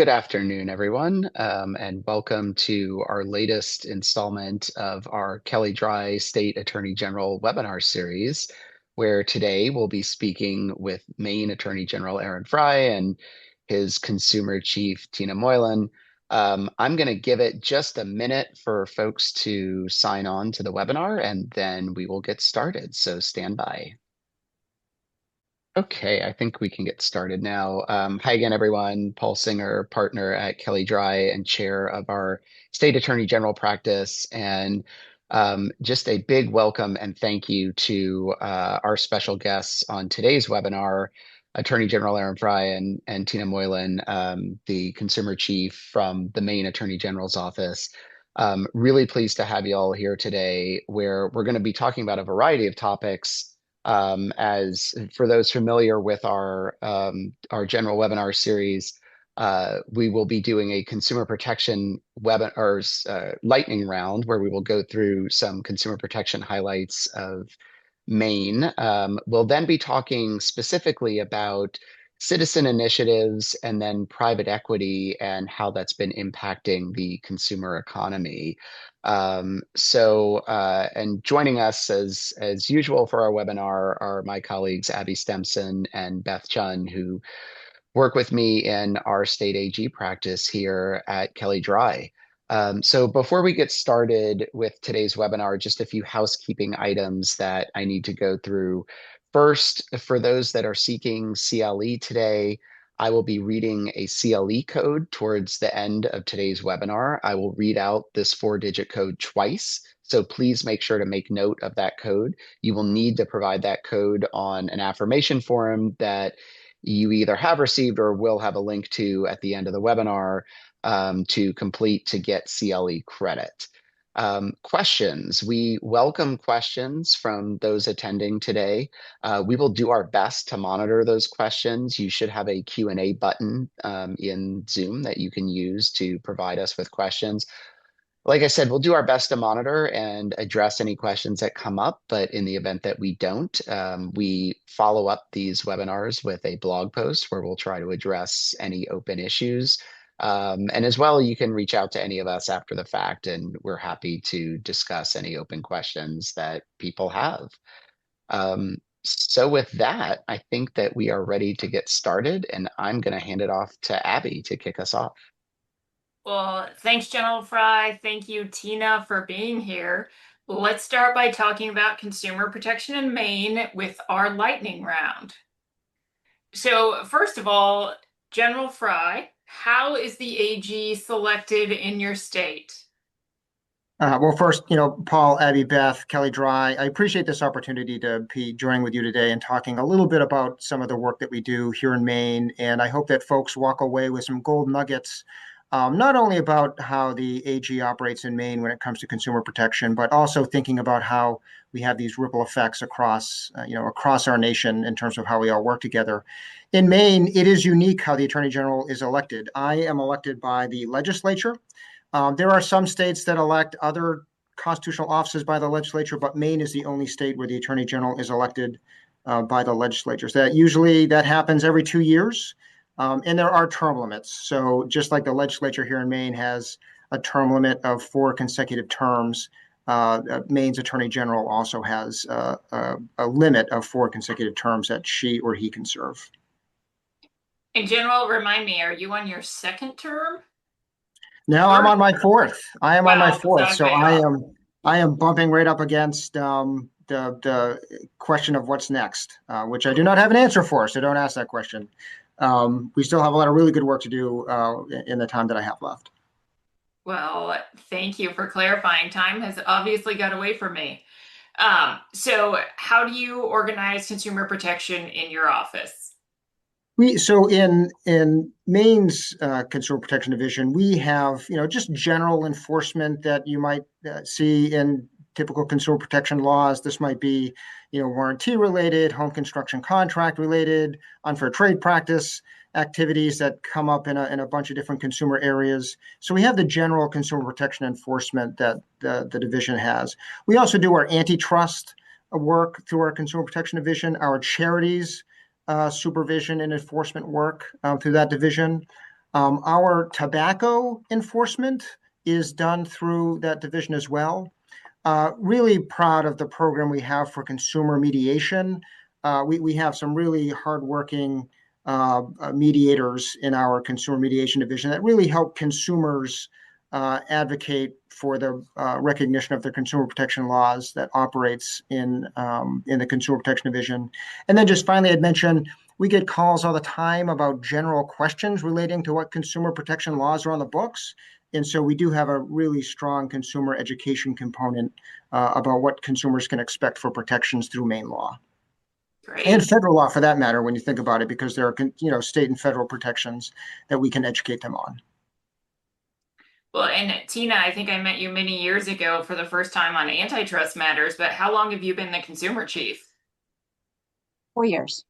Good afternoon, everyone, and welcome to our latest installment of our Drye State Attorney General webinar series, where today we'll be speaking with Maine Attorney General Frey and his Consumer Chief, Tina Moylan. I'm going to give it just a minute for folks to sign on to the webinar, and then we will get started. So stand by. Okay, I think we can get started now. Hi again, everyone. Paul Singer, partner at Drye and chair of our State Attorney General practice. And just a big welcome and thank you to our special guests on today's webinar, Attorney General Aaron Frey and Tina Moylan, the consumer chief from the Maine Attorney General's office. Really pleased to have you all here today, where we're going to be talking about a variety of topics. As for those familiar with our general webinar series, we will be doing a consumer protection webinar lightning round where we will go through some consumer protection highlights of Maine. We'll then be talking specifically about citizen initiatives and then private equity and how that's been impacting the consumer economy. And joining us as usual for our webinar are my colleagues Abby Stempson and Beth Chun, who work with me in our state AG practice here at Drye. So before we get started with today's webinar, just a few housekeeping items that I need to go through. First, for those that are seeking CLE today, I will be reading a CLE code towards the end of today's webinar. I will read out this 4-digit code twice, so please make sure to make note of that code. You will need to provide that code on an affirmation form that you either have received or will have a link to at the end of the webinar to complete to get CLE credit. Questions. We welcome questions from those attending today. We will do our best to monitor those questions. You should have a Q&A button in Zoom that you can use to provide us with questions. Like I said, we'll do our best to monitor and address any questions that come up, but in the event that we don't, we follow up these webinars with a blog post where we'll try to address any open issues. And as well, you can reach out to any of us after the fact, and we're happy to discuss any open questions that people have. So with that, I think that we are ready to get started, and I'm going to hand it off to Abby to kick us off. Well, thanks, General Frey. Thank you, Tina, for being here. Let's start by talking about consumer protection in Maine with our lightning round. So first of all, General Frey, how is the AG selected in your state? Well, first, Paul, Abby, Beth, Drye, I appreciate this opportunity to be joining with you today and talking a little bit about some of the work that we do here in Maine. And I hope that folks walk away with some gold nuggets, not only about how the AG operates in Maine when it comes to consumer protection, but also thinking about how we have these ripple effects across our nation in terms of how we all work together. In Maine, it is unique how the Attorney General is elected. I am elected by the legislature. There are some states that elect other constitutional offices by the legislature, but Maine is the only state where the Attorney General is elected by the legislatures. That happens every 2 years. And there are term limits. So just like the legislature here in Maine has a term limit of 4 consecutive terms, Maine's Attorney General also has a limit of 4 consecutive terms that she or he can serve. And General, remind me, are you on your second term? No, I'm on my 4th. I am on my 4th. So I am bumping right up against the question of what's next, which I do not have an answer for. So don't ask that question. We still have a lot of really good work to do in the time that I have left. Well, thank you for clarifying. Time has obviously got away from me. So how do you organize consumer protection in your office? So in Maine's Consumer Protection Division, we have just general enforcement that you might see in typical consumer protection laws. This might be warranty related, home construction contract related, unfair trade practice activities that come up in a bunch of different consumer areas. So we have the general consumer protection enforcement that the division has. We also do our antitrust work through our Consumer Protection Division, our charities supervision and enforcement work through that division. Our tobacco enforcement is done through that division as well. Really proud of the program we have for consumer mediation. We have some really hardworking mediators in our consumer mediation division that really help consumers advocate for the recognition of the consumer protection laws that operates in the consumer protection division. And then just finally, I'd mention we get calls all the time about general questions relating to what consumer protection laws are on the books. And so we do have a really strong consumer education component about what consumers can expect for protections through Maine law. Great. And federal law for that matter, when you think about it, because there are, state and federal protections that we can educate them on. Well, and Tina, I think I met you many years ago for the first time on antitrust matters, but how long have you been the consumer chief? 4 years.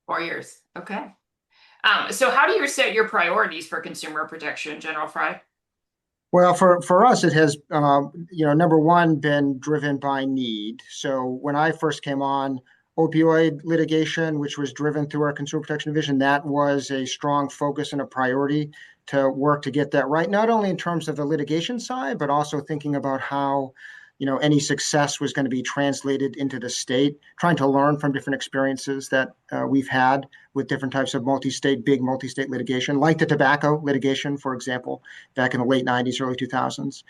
4 years. Okay. So how do you set your priorities for consumer protection, General Frey? Well, for us, it has, number one, been driven by need. So when I first came on, opioid litigation, which was driven through our consumer protection division, that was a strong focus and a priority to work to get that right, not only in terms of the litigation side, but also thinking about how any success was going to be translated into the state, trying to learn from different experiences that we've had with different types of big multi-state litigation, like the tobacco litigation, for example, back in the late 90s, early 2000s.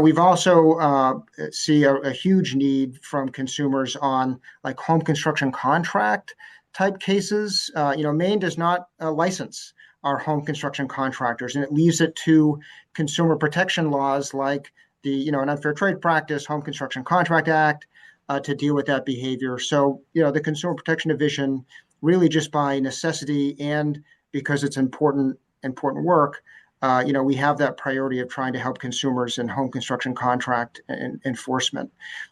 We've also see a huge need from consumers on like home construction contract type cases. Maine does not license our home construction contractors, and it leaves it to consumer protection laws like the an unfair trade practice, Home Construction Contract Act, to deal with that behavior. So the Consumer Protection Division, really just by necessity and because it's important work, we have that priority of trying to help consumers in home construction contract enforcement.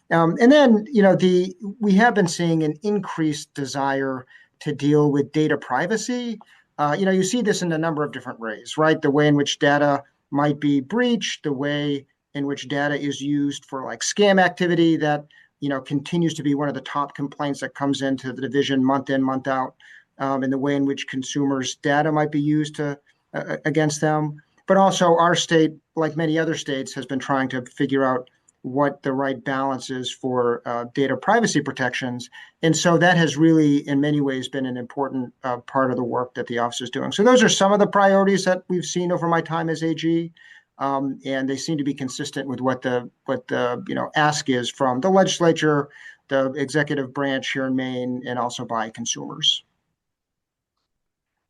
And then we have been seeing an increased desire to deal with data privacy. You see this in a number of different ways, right? The way in which data might be breached, the way in which data is used for like scam activity that continues to be one of the top complaints that comes into the division month in, month out, and the way in which consumers' data might be used against them. But also our state, like many other states, has been trying to figure out what the right balance is for data privacy protections. And so that has really, in many ways, been an important part of the work that the office is doing. So those are some of the priorities that we've seen over my time as AG. And they seem to be consistent with what the ask is from the legislature, the executive branch here in Maine, and also by consumers.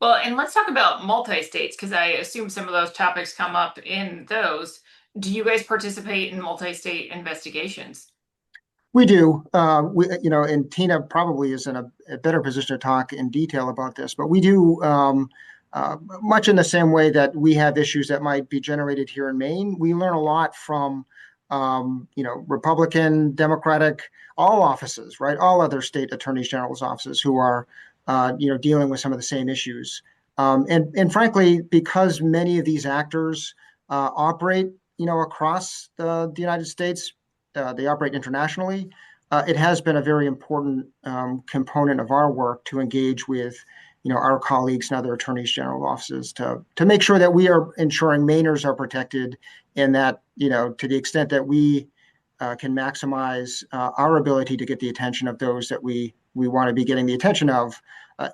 Well, and let's talk about multi-states, because I assume some of those topics come up in those. Do you guys participate in multi-state investigations? We do. And Tina probably is in a better position to talk in detail about this, but we do. Much in the same way that we have issues that might be generated here in Maine, we learn a lot from, Republican, Democratic, all offices, right? All other state attorneys general's offices who are, dealing with some of the same issues. And frankly, because many of these actors operate, across the United States, they operate internationally. It has been a very important component of our work to engage with our colleagues and other attorneys general offices to make sure that we are ensuring Mainers are protected and that, to the extent that we can maximize our ability to get the attention of those that we want to be getting the attention of,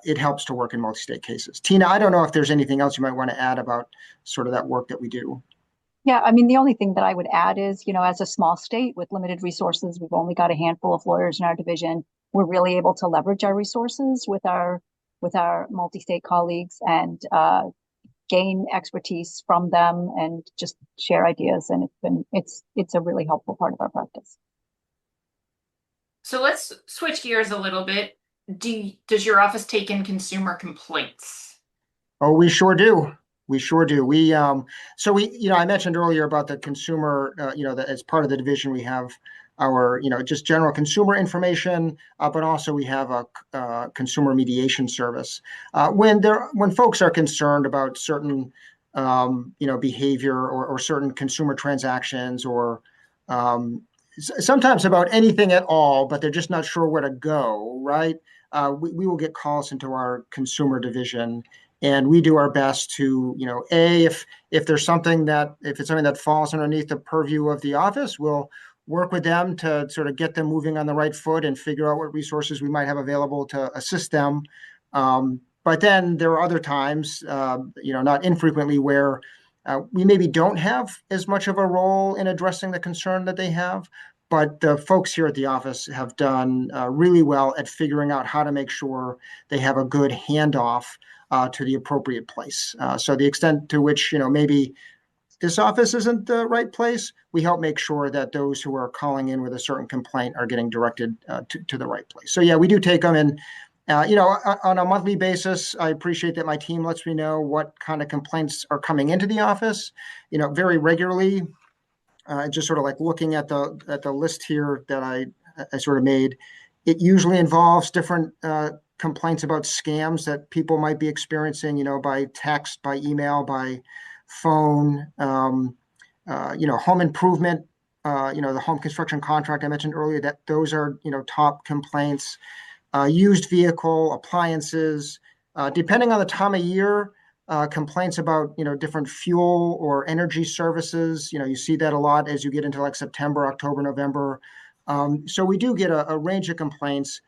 it helps to work in multi-state cases. Tina, I don't know if there's anything else you might want to add about sort of that work that we do. Yeah, I mean, the only thing that I would add is, as a small state with limited resources, we've only got a handful of lawyers in our division. We're really able to leverage our resources with our multi-state colleagues and gain expertise from them and just share ideas. And it's a really helpful part of our practice. So let's switch gears a little bit. Does your office take in consumer complaints? Oh, we sure do. We sure do. I mentioned earlier about the consumer, that as part of the division, we have our, just general consumer information, but also we have a consumer mediation service. When folks are concerned about certain, behavior or certain consumer transactions or sometimes about anything at all, but they're just not sure where to go, right? We will get calls into our consumer division. And we do our best to, if there's something that, if it's something that falls underneath the purview of the office, we'll work with them to sort of get them moving on the right foot and figure out what resources we might have available to assist them. But then there are other times, not infrequently, where we maybe don't have as much of a role in addressing the concern that they have. But the folks here at the office have done really well at figuring out how to make sure they have a good handoff to the appropriate place. So the extent to which, maybe this office isn't the right place, we help make sure that those who are calling in with a certain complaint are getting directed to the right place. So yeah, we do take them, and on a monthly basis, I appreciate that my team lets me know what kind of complaints are coming into the office, very regularly. Just sort of like looking at the list here that I sort of made. It usually involves different complaints about scams that people might be experiencing, by text, by email, by phone, home improvement, the home construction contract I mentioned earlier, that those are, top complaints. Used vehicle, appliances, depending on the time of year, complaints about, different fuel or energy services. You see that a lot as you get into like September, October, November. So we do get a range of complaints.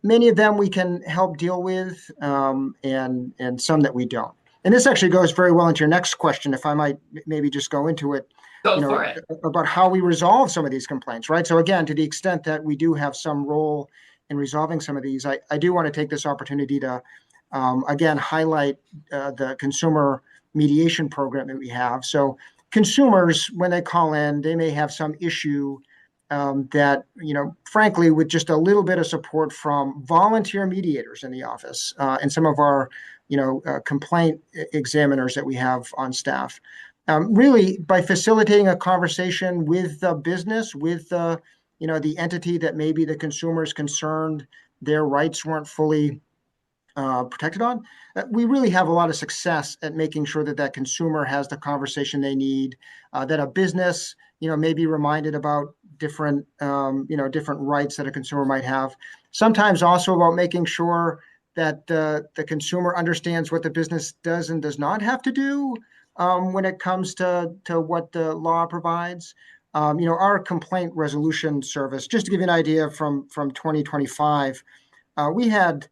Many of them we can help deal with, and some that we don't. And this actually goes very well into your next question, if I might maybe just go into it. Go for it. About how we resolve some of these complaints, right? So again, to the extent that we do have some role in resolving some of these, I do want to take this opportunity to, again, highlight the consumer mediation program that we have. So consumers, when they call in, they may have some issue that, frankly, with just a little bit of support from volunteer mediators in the office and some of our, complaint examiners that we have on staff. Really, by facilitating a conversation with the business, with the entity that maybe the consumer is concerned their rights weren't fully protected on, we really have a lot of success at making sure that that consumer has the conversation they need, that a business, may be reminded about different, different rights that a consumer might have. Sometimes also about making sure that the consumer understands what the business does and does not have to do when it comes to what the law provides. Our complaint resolution service, just to give you an idea from 2025, we had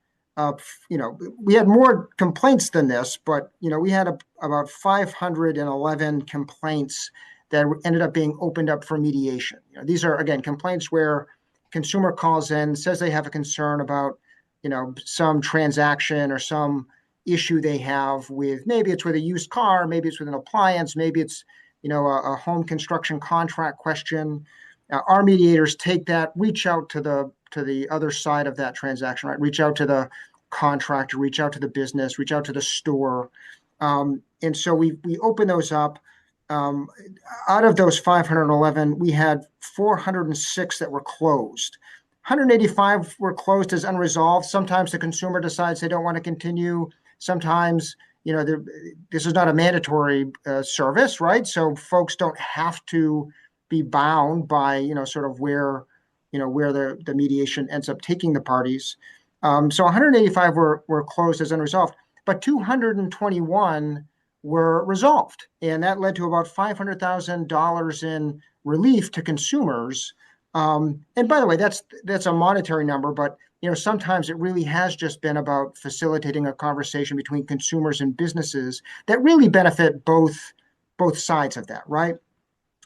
more complaints than this, but we had about 511 complaints that ended up being opened up for mediation. These are, again, complaints where consumer calls in, says they have a concern about some transaction or some issue they have with, maybe it's with a used car, maybe it's with an appliance, maybe it's a home construction contract question. Our mediators take that, reach out to the other side of that transaction, right? Reach out to the contractor, reach out to the business, reach out to the store. And so we open those up. Out of those 511, we had 406 that were closed. 185 were closed as unresolved. Sometimes the consumer decides they don't want to continue. Sometimes, this is not a mandatory service, right? So folks don't have to be bound by, sort of where the mediation ends up taking the parties. So 185 were closed as unresolved, but 221 were resolved. And that led to about $500,000 in relief to consumers. And by the way, that's a monetary number, but sometimes it really has just been about facilitating a conversation between consumers and businesses that really benefit both sides of that, right?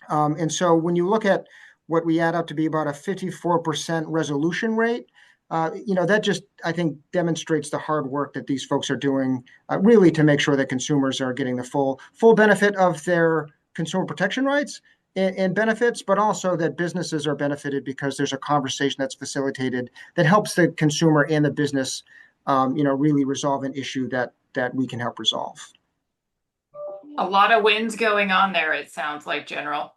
And so when you look at what we add up to be about a 54% resolution rate, that just, I think, demonstrates the hard work that these folks are doing, really to make sure that consumers are getting the full benefit of their consumer protection rights and benefits, but also that businesses are benefited because there's a conversation that's facilitated that helps the consumer and the business, really resolve an issue that we can help resolve. A lot of wins going on there, it sounds like, General.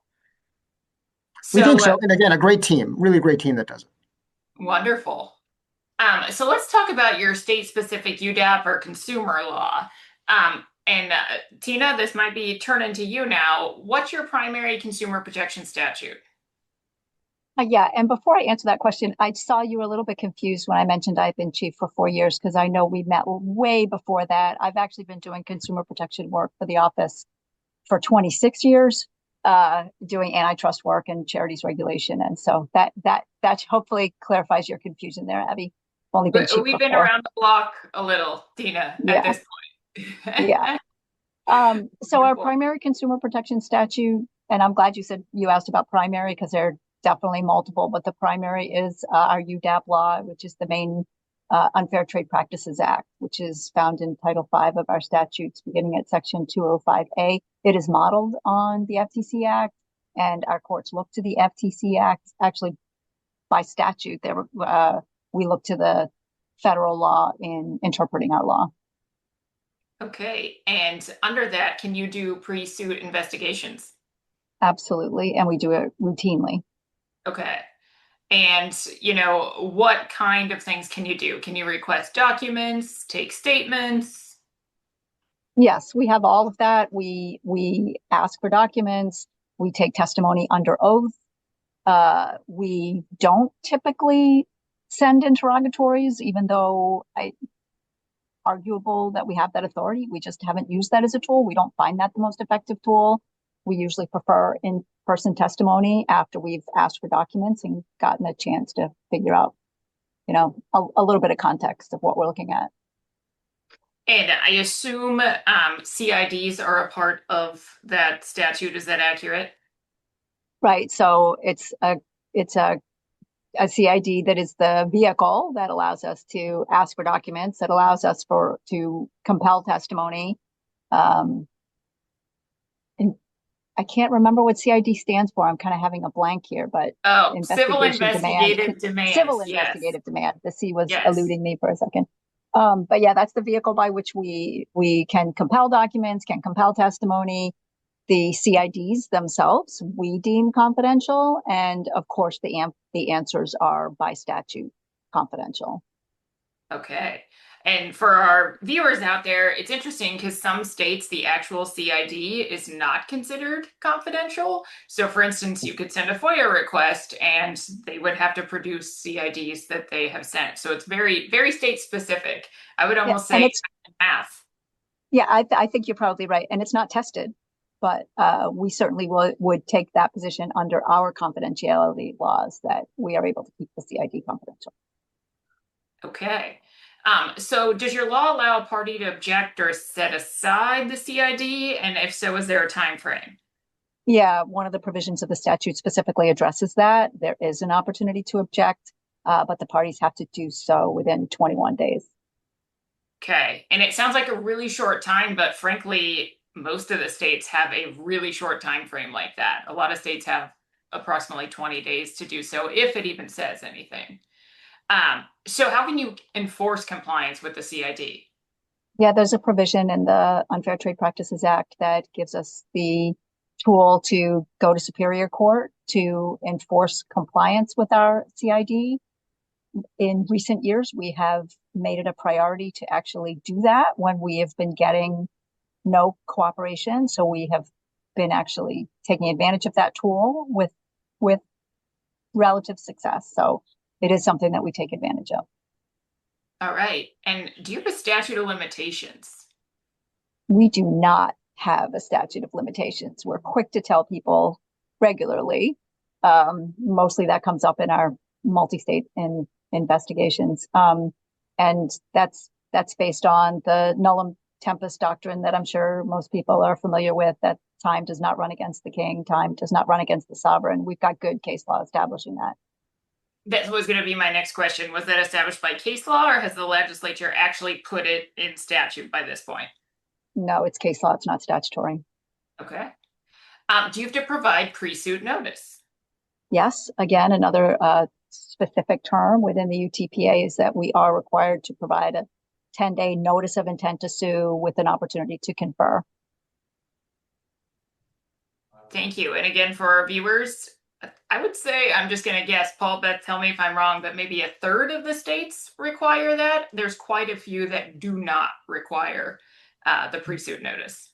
We think so. And again, a great team, really great team that does it. Wonderful. So let's talk about your state-specific UDAP or consumer law. And Tina, this might be turning to you now. What's your primary consumer protection statute? Yeah, and before I answer that question, I saw you were a little bit confused when I mentioned I've been chief for 4 years because I know we met way before that. I've actually been doing consumer protection work for the office for 26 years, doing antitrust work and charities regulation, and so that hopefully clarifies your confusion there, Abby. Only been chief We've for been four. around the block a little, Tina, at Yeah, this yeah. point. So our Wonderful. primary consumer protection statute, and I'm glad you asked about primary because there are definitely multiple, but the primary is our UDAP law, which is the Maine Unfair Trade Practices Act, which is found in Title V of our statutes, beginning at Section 205A. It is modeled on the FTC Act, and our courts look to the FTC Act. Actually, by statute, we look to the federal law in interpreting our law. Okay, and under that, can you do pre-suit investigations? Absolutely, and we do it routinely. Okay. And, what kind of things can you do? Can you request documents, take statements? Yes, we have all of that. We ask for documents. We take testimony under oath. We don't typically send interrogatories, even though I arguable that we have that authority. We just haven't used that as a tool. We don't find that the most effective tool. We usually prefer in-person testimony after we've asked for documents and gotten a chance to figure out, a little bit of context of what we're looking at. And I assume CIDs are a part of that statute. Is that accurate? Right. So it's a CID that is the vehicle that allows us to ask for documents, that allows us to compel testimony. And I can't remember what CID stands for. I'm kind of having a blank here, but Oh, civil investigation demand, investigative civil demands. Yes. investigative demand. The C was Yes. eluding me for a second. But yeah, that's the vehicle by which we can compel documents, can compel testimony. The CIDs themselves we deem confidential, and of course the answers are by statute confidential. Okay. And for our viewers out there, it's interesting because some states, the actual CID is not considered confidential. So, for instance, you could send a FOIA request and they would have to produce CIDs that they have sent. So it's very, very state specific. I would Yeah, almost and say it's half. yeah, I think you're probably right, and it's not tested, but we certainly would take that position under our confidentiality laws that we are able to keep the CID confidential. Okay. So does your law allow a party to object or set aside the CID? And if so, is there a time frame? Yeah, one of the provisions of the statute specifically addresses that. There is an opportunity to object, but the parties have to do so within 21 days. Okay. And it sounds like a really short time, but frankly, most of the states have a really short time frame like that. A lot of states have approximately 20 days to do so, if it even says anything. So how can you enforce compliance with the CID? Yeah, there's a provision in the Unfair Trade Practices Act that gives us the tool to go to Superior Court to enforce compliance with our CID. In recent years, we have made it a priority to actually do that when we have been getting no cooperation. So we have been actually taking advantage of that tool with relative success. So it is something that we take advantage of. All right. And do you have a statute of limitations? We do not have a statute of limitations. We're quick to tell people regularly. Mostly that comes up in our multi-state investigations. And that's based on the nullum tempus doctrine that I'm sure most people are familiar with, that time does not run against the king, time does not run against the sovereign. We've got good case law establishing that. That was going to be my next question. Was that established by case law, or has the legislature actually put it in statute by this point? No, it's case law. It's not statutory. Okay. Do you have to provide pre-suit notice? Yes. Again, another specific term within the UTPA is that we are required to provide a 10-day notice of intent to sue with an opportunity to confer. Thank you. And again, for our viewers, I would say, I'm just going to guess, Paul, Beth, tell me if I'm wrong, but maybe a third of the states require that. There's quite a few that do not require the pre-suit notice.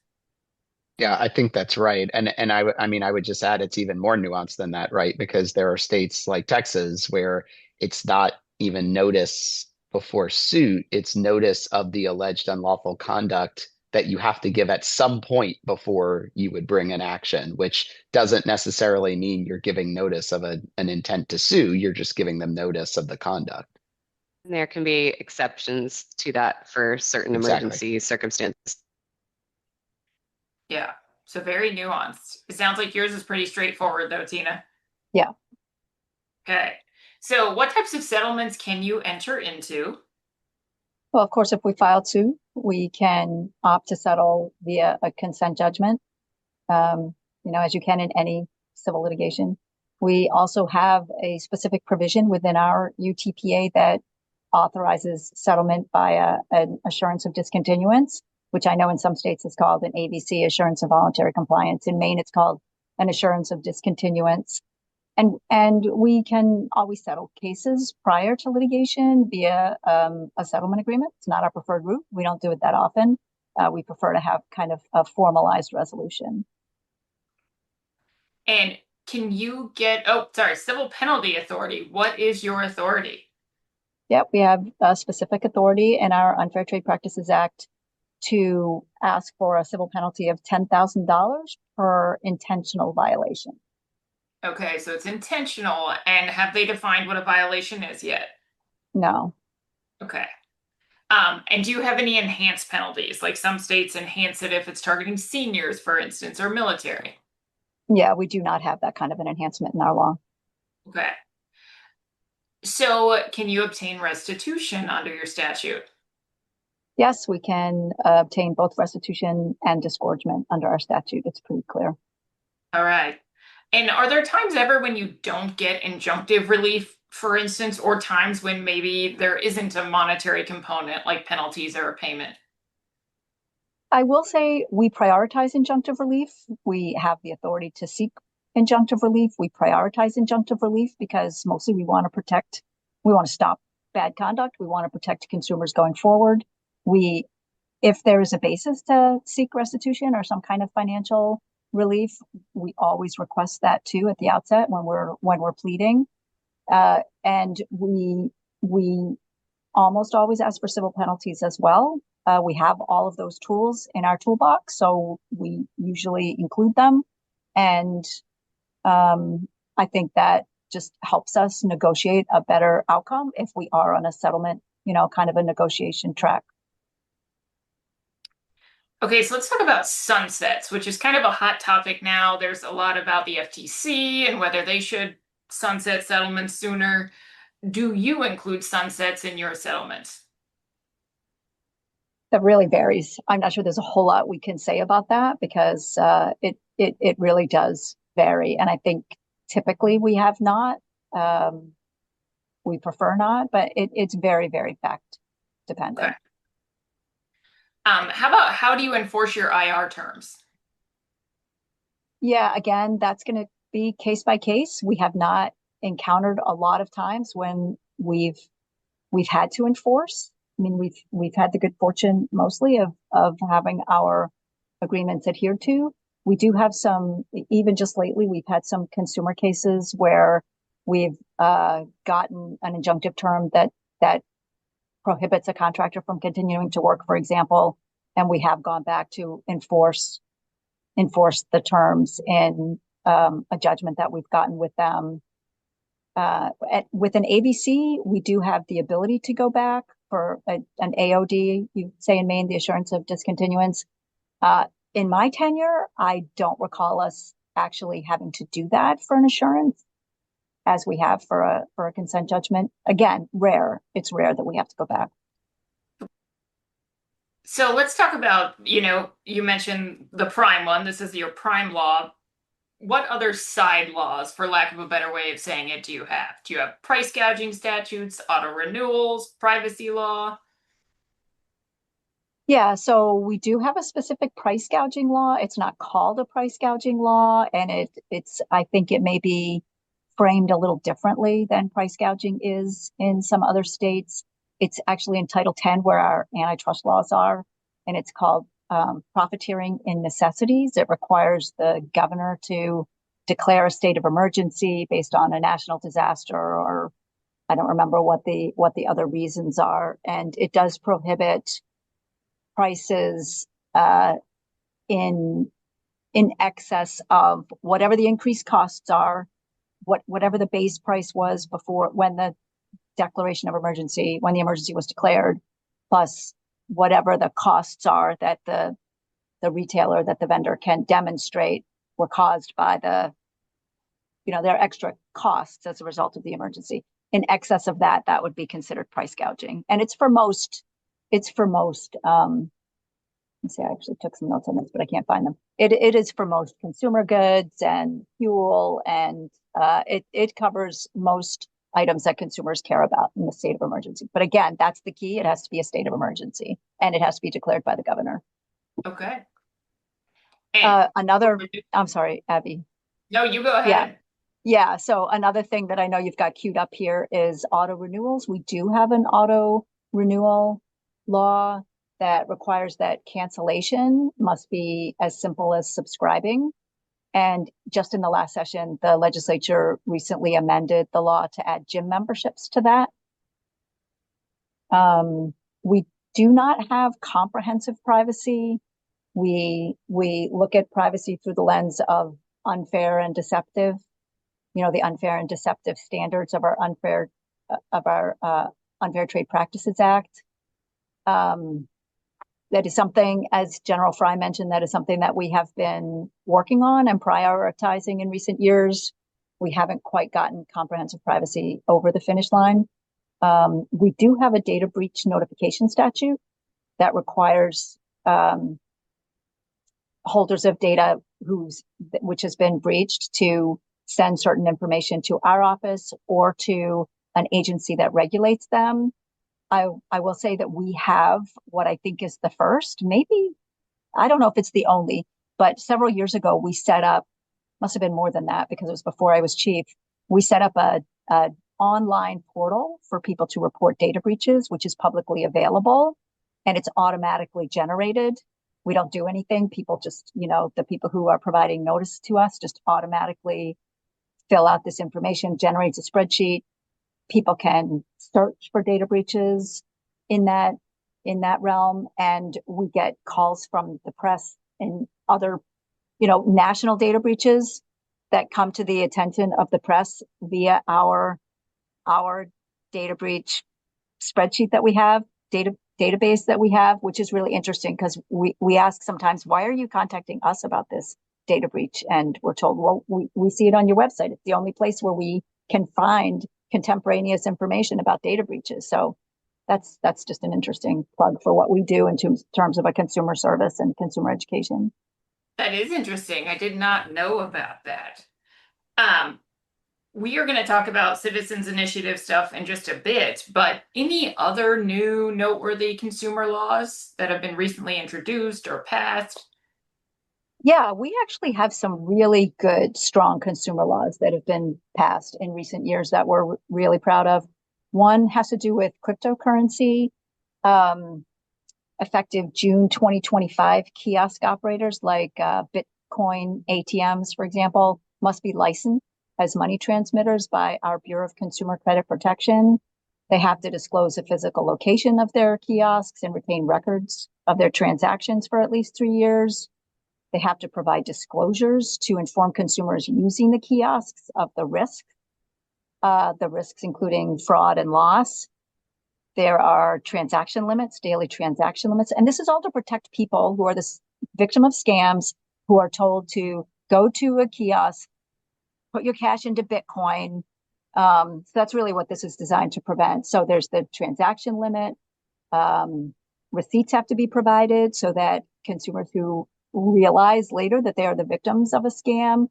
Yeah, I think that's right. And I mean I would just add it's even more nuanced than that, right? Because there are states like Texas where it's not even notice before suit, it's notice of the alleged unlawful conduct that you have to give at some point before you would bring an action, which doesn't necessarily mean you're giving notice of an intent to sue. You're just giving them notice of the conduct. And there can be exceptions to that for certain Exactly. emergency circumstances. Yeah. So very nuanced. It sounds like yours is pretty straightforward though, Tina. Yeah. Okay. So what types of settlements can you enter into? Well, of course, if we filed suit, we can opt to settle via a consent judgment, as you can in any civil litigation. We also have a specific provision within our UTPA that authorizes settlement via an assurance of discontinuance, which I know in some states is called an ABC, assurance of voluntary compliance. In Maine, it's called an assurance of discontinuance. And we can always settle cases prior to litigation via a settlement agreement. It's not our preferred route. We don't do it that often. We prefer to have kind of a formalized resolution. And can you get, oh, sorry, civil penalty authority. What is your authority? Yep, we have a specific authority in our Unfair Trade Practices Act to ask for a civil penalty of $10,000 per intentional violation. Okay, so it's intentional. And have they defined what a violation is yet? No. Okay. And do you have any enhanced penalties? Like some states enhance it if it's targeting seniors, for instance, or military. Yeah, we do not have that kind of an enhancement in our law. Okay. So can you obtain restitution under your statute? Yes, we can obtain both restitution and disgorgement under our statute. It's pretty clear. All right. And are there times ever when you don't get injunctive relief, for instance, or times when maybe there isn't a monetary component like penalties or a payment? I will say we prioritize injunctive relief. We have the authority to seek injunctive relief. We prioritize injunctive relief because mostly we want to stop bad conduct. We want to protect consumers going forward. If there is a basis to seek restitution or some kind of financial relief, we always request that too at the outset when we're pleading. And we almost always ask for civil penalties as well. We have all of those tools in our toolbox, so we usually include them. And I think that just helps us negotiate a better outcome if we are on a settlement, kind of a negotiation track. Okay, so let's talk about sunsets, which is kind of a hot topic now. There's a lot about the FTC and whether they should sunset settlements sooner. Do you include sunsets in your settlements? That really varies. I'm not sure there's a whole lot we can say about that because it really does vary. And I think typically we have not. We prefer not, but it's very, very fact dependent. Okay. How do you enforce your IR terms? Yeah, again, that's going to be case by case. We have not encountered a lot of times when we've had to enforce. I mean, we've had the good fortune mostly of having our agreements adhered to. We do have some, even just lately, we've had some consumer cases where we've gotten an injunctive term that prohibits a contractor from continuing to work, for example, and we have gone back to enforce the terms in a judgment that we've gotten with them. With an ABC, we do have the ability to go back for an AOD, you say in Maine, the assurance of discontinuance. In my tenure, I don't recall us actually having to do that for an assurance as we have for a consent judgment. Again, rare. It's rare that we have to go back. So let's talk about, you mentioned the prime one. This is your prime law. What other side laws, for lack of a better way of saying it, do you have? Do you have price gouging statutes, auto renewals, privacy law? Yeah, so we do have a specific price gouging law. It's not called a price gouging law, and I think it may be framed a little differently than price gouging is in some other states. It's actually in Title 10 where our antitrust laws are, and it's called profiteering in necessities. It requires the governor to declare a state of emergency based on a national disaster, or I don't remember what the other reasons are. And it does prohibit prices in excess of whatever the increased costs are, whatever the base price was before, when the declaration of emergency, when the emergency was declared, plus whatever the costs are that the retailer, that the vendor can demonstrate were caused by their extra costs as a result of the emergency. In excess of that, that would be considered price gouging. And it's for most, let's see, I actually took some notes on this, but I can't find them. It is for most consumer goods and fuel, and it covers most items that consumers care about in the state of emergency. But again, that's the key. It has to be a state of emergency, and it has to be declared by the governor. Okay. I'm sorry, Abby. No, you go ahead. Yeah. So another thing that I know you've got queued up here is auto renewals. We do have an auto renewal law that requires that cancellation must be as simple as subscribing. And just in the last session, the legislature recently amended the law to add gym memberships to that. We do not have comprehensive privacy. We look at privacy through the lens of unfair and deceptive, the unfair and deceptive standards of our Unfair Trade Practices Act. That is something, as General Frey mentioned, that is something that we have been working on and prioritizing in recent years. We haven't quite gotten comprehensive privacy over the finish line. We do have a data breach notification statute that requires holders of data which has been breached to send certain information to our office or to an agency that regulates them. I will say that we have what I think is the first, maybe, I don't know if it's the only, but several years ago we set up, must have been more than that because it was before I was chief, we set up a online portal for people to report data breaches, which is publicly available, and it's automatically generated. We don't do anything. People just, the people who are providing notice to us just automatically fill out this information, generates a spreadsheet. People can search for data breaches in that realm, and we get calls from the press and other, national data breaches that come to the attention of the press via our data breach spreadsheet that we have, database that we have, which is really interesting because we ask sometimes, why are you contacting us about this data breach? And we're told, well, we see it on your website. It's the only place where we can find contemporaneous information about data breaches. So that's just an interesting plug for what we do in terms of a consumer service and consumer education. That is interesting. I did not know about that. We are going to talk about citizens initiative stuff in just a bit, but any other new noteworthy consumer laws that have been recently introduced or passed? Yeah, we actually have some really good, strong consumer laws that have been passed in recent years that we're really proud of. One has to do with cryptocurrency. Effective June 2025, kiosk operators like Bitcoin ATMs, for example, must be licensed as money transmitters by our Bureau of Consumer Credit Protection. They have to disclose the physical location of their kiosks and retain records of their transactions for at least 3 years. They have to provide disclosures to inform consumers using the kiosks of the risks including fraud and loss. There are transaction limits, daily transaction limits. And this is all to protect people who are the victim of scams, who are told to go to a kiosk, put your cash into Bitcoin. So that's really what this is designed to prevent. So there's the transaction limit. Receipts have to be provided so that consumers who realize later that they are the victims of a scam,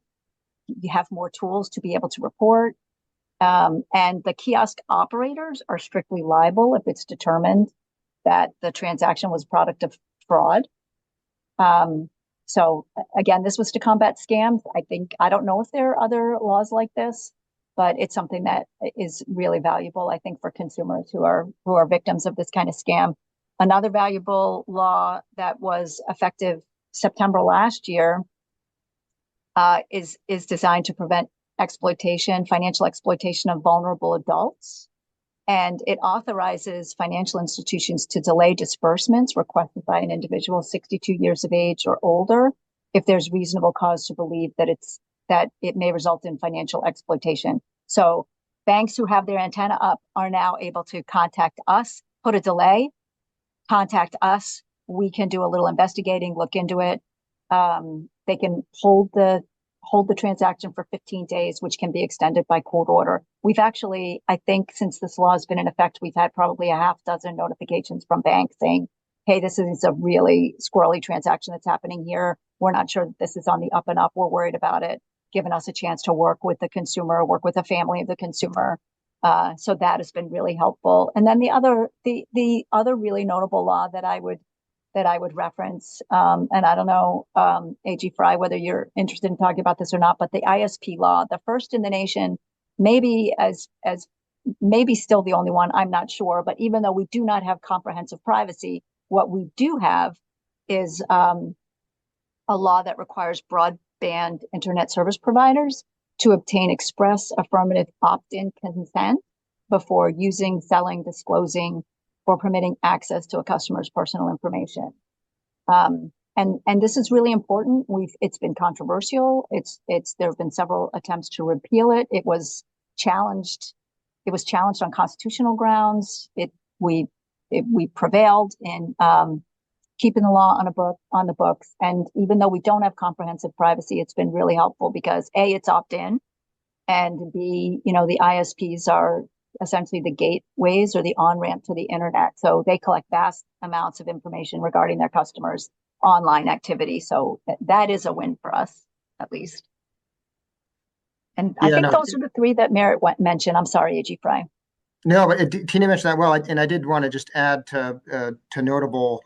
you have more tools to be able to report. And the kiosk operators are strictly liable if it's determined that the transaction was product of fraud. So again, this was to combat scams. I don't know if there are other laws like this, but it's something that is really valuable, I think, for consumers who are victims of this kind of scam. Another valuable law that was effective September last year is designed to prevent financial exploitation of vulnerable adults. And it authorizes financial institutions to delay disbursements requested by an individual 62 years of age or older if there's reasonable cause to believe that it may result in financial exploitation. So banks who have their antenna up are now able to contact us, put a delay, contact us. We can do a little investigating, look into it. They can hold the transaction for 15 days, which can be extended by court order. We've actually, I think, since this law has been in effect, we've had probably a half dozen notifications from banks saying, hey, this is a really squirrely transaction that's happening here. We're not sure that this is on the up and up. We're worried about it, giving us a chance to work with the consumer, work with the family of the consumer. So that has been really helpful. And then the other really notable law that I would reference, and I don't know, AG Frey, whether you're interested in talking about this or not, but the ISP law, the first in the nation, maybe maybe still the only one, I'm not sure. But even though we do not have comprehensive privacy, what we do have is a law that requires broadband internet service providers to obtain express affirmative opt-in consent before using, selling, disclosing, or permitting access to a customer's personal information. And this is really important. It's been controversial. There have been several attempts to repeal it. It was challenged on constitutional grounds. We prevailed in keeping the law on the books. And even though we don't have comprehensive privacy, it's been really helpful because A, it's opt-in, and B, the ISPs are essentially the gateways or the on-ramp to the internet. So they collect vast amounts of information regarding their customers' online activity. So that is a win for us, at least. And I think those are the three that Merritt mentioned. I'm sorry, AG Frey. No, but Tina mentioned that well, and I did want to just add to notable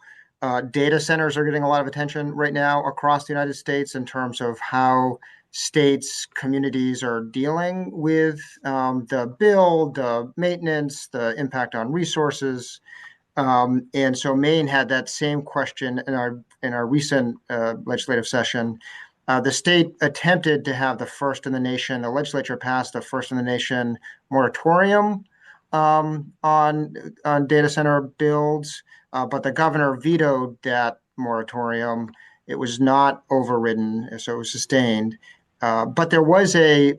data centers are getting a lot of attention right now across the United States in terms of how states, communities are dealing with the build, the maintenance, the impact on resources. And so Maine had that same question in our recent legislative session. The state attempted to have the first in the nation. The legislature passed the first in the nation moratorium on data center builds, but the governor vetoed that moratorium. It was not overridden, so it was sustained. But there was a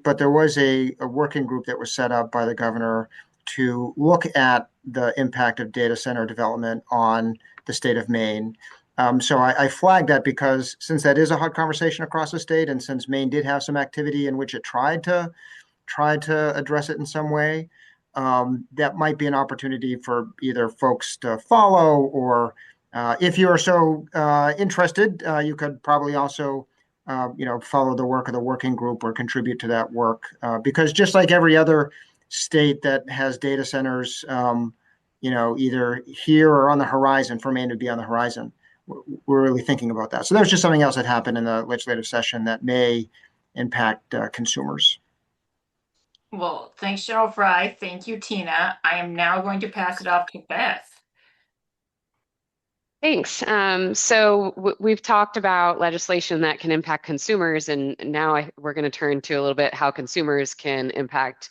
working group that was set up by the governor to look at the impact of data center development on the state of Maine. So I flagged that because since that is a hot conversation across the state, and since Maine did have some activity in which it tried to address it in some way, that might be an opportunity for either folks to follow, or if you are so interested, you could probably also follow the work of the working group or contribute to that work. Because just like every other state that has data centers, either here or on the horizon, for Maine to be on the horizon, we're really thinking about that. So there's just something else that happened in the legislative session that may impact consumers. Well, thanks, General Frey. Thank you, Tina. I am now going to pass it off to Beth. Thanks. So we've talked about legislation that can impact consumers, and now we're going to turn to a little bit how consumers can impact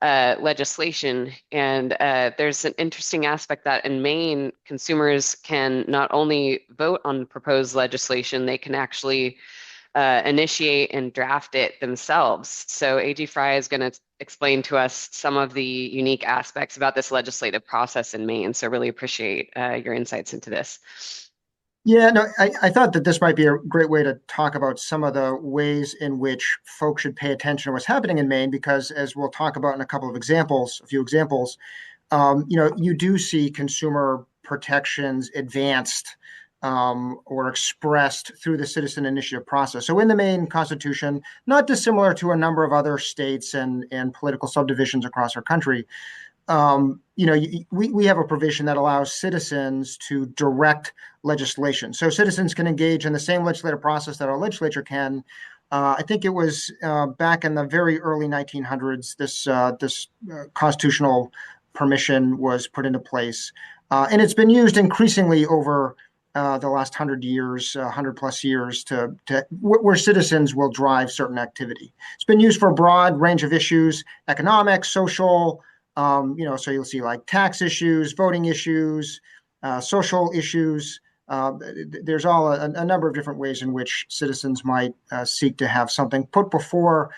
legislation. And there's an interesting aspect that in Maine, consumers can not only vote on proposed legislation, they can actually initiate and draft it themselves. So AG Frey is going to explain to us some of the unique aspects about this legislative process in Maine. So really appreciate your insights into this. Yeah, no, I thought that this might be a great way to talk about some of the ways in which folks should pay attention to what's happening in Maine, because as we'll talk about in a few examples, you do see consumer protections advanced or expressed through the citizen initiative process. So in the Maine Constitution, not dissimilar to a number of other states and political subdivisions across our country, we have a provision that allows citizens to direct legislation. So citizens can engage in the same legislative process that our legislature can. I think it was back in the very early 1900s, this constitutional permission was put into place. And it's been used increasingly over the last 100 years, 100+ years, where citizens will drive certain activity. It's been used for a broad range of issues: economic, social. So you'll see like tax issues, voting issues, social issues. There's all a number of different ways in which citizens might seek to have something put before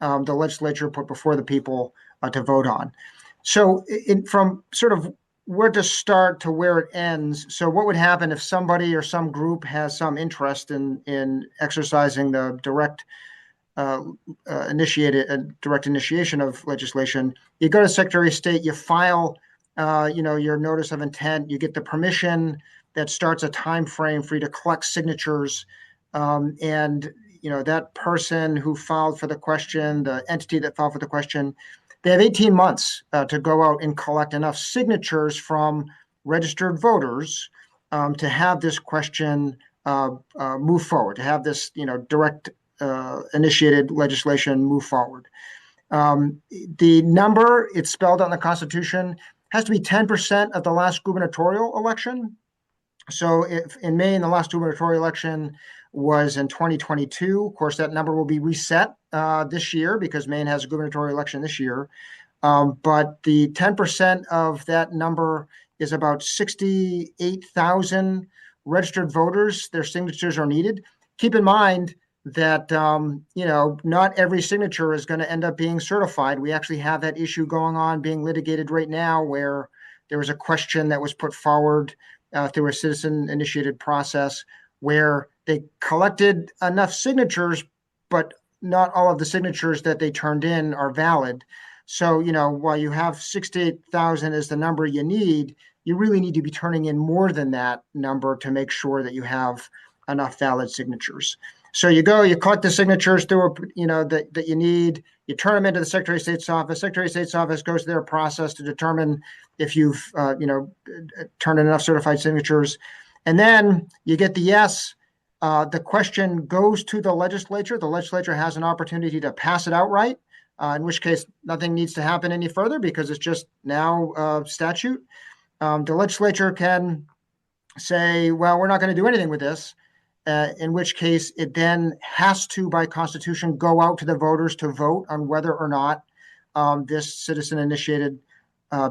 the legislature, put before the people to vote on. So from sort of where to start to where it ends. So what would happen if somebody or some group has some interest in exercising the direct initiation of legislation? You go to Secretary of State, you file your notice of intent, you get the permission that starts a time frame for you to collect signatures. And that person who filed for the question, the entity that filed for the question, they have 18 months to go out and collect enough signatures from registered voters to have this question move forward, to have this direct initiated legislation move forward. The number, it's spelled out in the Constitution, has to be 10% of the last gubernatorial election. So if in Maine, the last gubernatorial election was in 2022. Of course, that number will be reset this year because Maine has a gubernatorial election this year. But the 10% of that number is about 68,000 registered voters. Their signatures are needed. Keep in mind that not every signature is going to end up being certified. We actually have that issue going on, being litigated right now, where there was a question that was put forward through a citizen-initiated process where they collected enough signatures, but not all of the signatures that they turned in are valid. So, while you have 68,000 as the number you need, you really need to be turning in more than that number to make sure that you have enough valid signatures. So you collect the signatures through, that you need, you turn them into the Secretary of State's office. Secretary of State's office goes through their process to determine if you've, turned in enough certified signatures. And then you get the yes. The question goes to the legislature. The legislature has an opportunity to pass it outright, in which case nothing needs to happen any further because it's just now statute. The legislature can say, well, we're not going to do anything with this, in which case it then has to, by Constitution, go out to the voters to vote on whether or not this citizen-initiated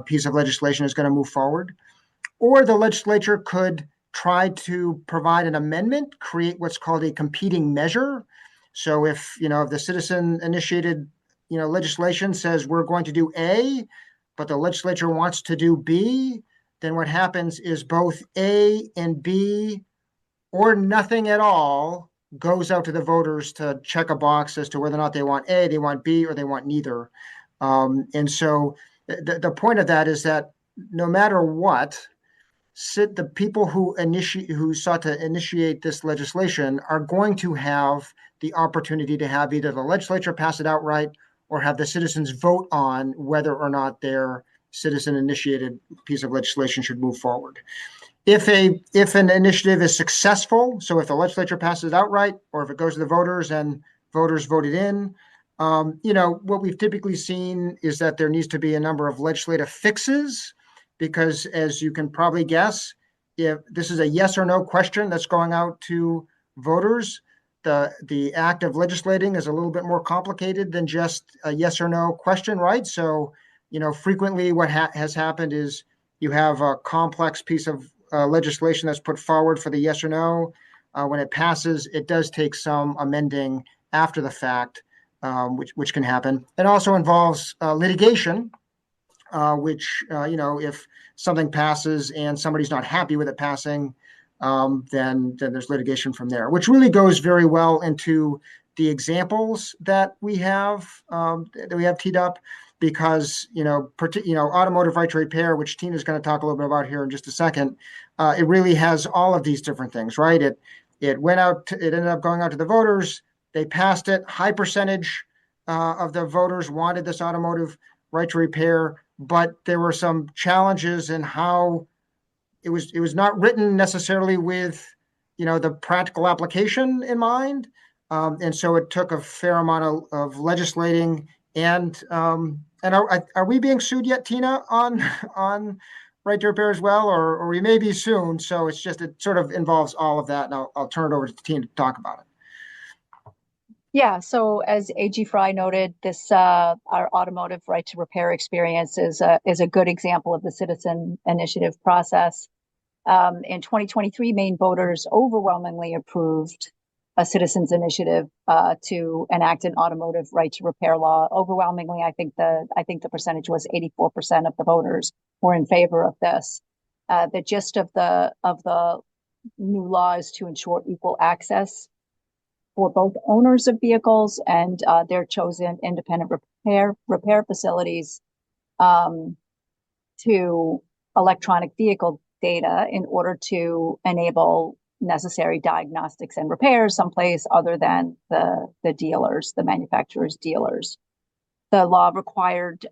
piece of legislation is going to move forward. Or the legislature could try to provide an amendment, create what's called a competing measure. So if the citizen-initiated legislation says we're going to do A, but the legislature wants to do B, then what happens is both A and B, or nothing at all, goes out to the voters to check a box as to whether or not they want A, they want B, or they want neither. And so the point of that is that no matter what, the people who sought to initiate this legislation are going to have the opportunity to have either the legislature pass it outright or have the citizens vote on whether or not their citizen-initiated piece of legislation should move forward. If an initiative is successful, so if the legislature passes it outright, or if it goes to the voters and voters voted in, what we've typically seen is that there needs to be a number of legislative fixes, because as you can probably guess, if this is a yes or no question that's going out to voters, the act of legislating is a little bit more complicated than just a yes or no question, right? So, frequently what has happened is you have a complex piece of legislation that's put forward for the yes or no. When it passes, it does take some amending after the fact, which can happen. It also involves litigation, which, if something passes and somebody's not happy with it passing, then there's litigation from there, which really goes very well into the examples that we have teed up, because automotive right to repair, which Tina's going to talk a little bit about here in just a second, it really has all of these different things, right? It ended up going out to the voters. They passed it. High percentage of the voters wanted this automotive right to repair, but there were some challenges in how it was not written necessarily with the practical application in mind, and so it took a fair amount of legislating. And are we being sued yet, Tina, on right to repair as well, or we may be soon. So it's just, it sort of involves all of that. And I'll turn it over to the team to talk about it. Yeah, so as AG Frey noted, this our automotive right to repair experience is a good example of the citizen initiative process. In 2023, Maine voters overwhelmingly approved a citizens initiative to enact an automotive right to repair law. Overwhelmingly, I think the percentage was 84% of the voters were in favor of this. The gist of the new law is to ensure equal access for both owners of vehicles and their chosen independent repair facilities to electronic vehicle data in order to enable necessary diagnostics and repairs someplace other than the dealers, the manufacturer's dealers. The law required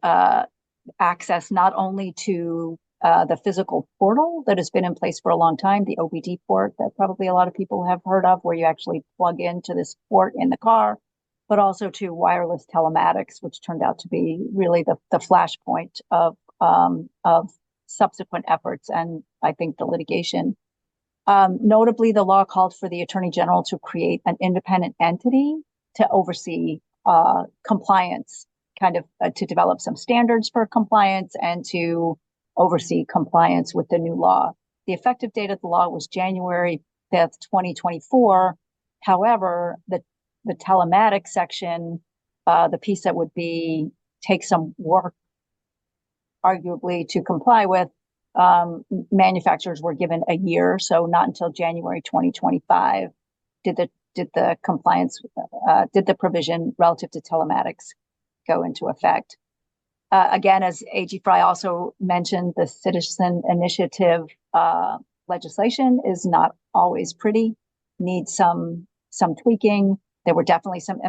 access not only to the physical portal that has been in place for a long time, the OBD port that probably a lot of people have heard of, where you actually plug into this port in the car, but also to wireless telematics, which turned out to be really the flashpoint of subsequent efforts and I think the litigation. Notably, the law called for the Attorney General to create an independent entity to oversee compliance, kind of to develop some standards for compliance and to oversee compliance with the new law. The effective date of the law was January 5th, 2024. However, the telematics section, the piece that would take some work, arguably, to comply with, manufacturers were given a year, so not until January 2025 did the compliance, did the provision relative to telematics go into effect. Again, as AG Frey also mentioned, the citizen initiative legislation is not always pretty, needs some tweaking. There were definitely some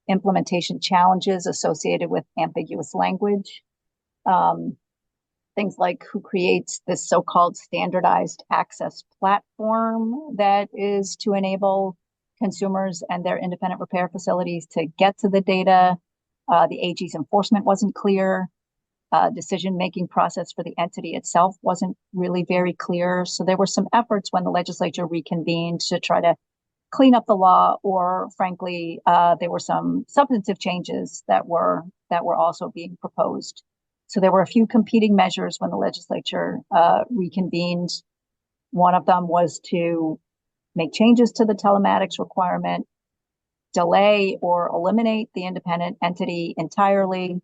implementation challenges associated with ambiguous language. Things like who creates this so-called standardized access platform that is to enable consumers and their independent repair facilities to get to the data. The AG's enforcement wasn't clear. Decision-making process for the entity itself wasn't really very clear. So there were some efforts when the legislature reconvened to try to clean up the law, or frankly, there were some substantive changes that were also being proposed. So there were a few competing measures when the legislature reconvened. One of them was to make changes to the telematics requirement, delay or eliminate the independent entity entirely.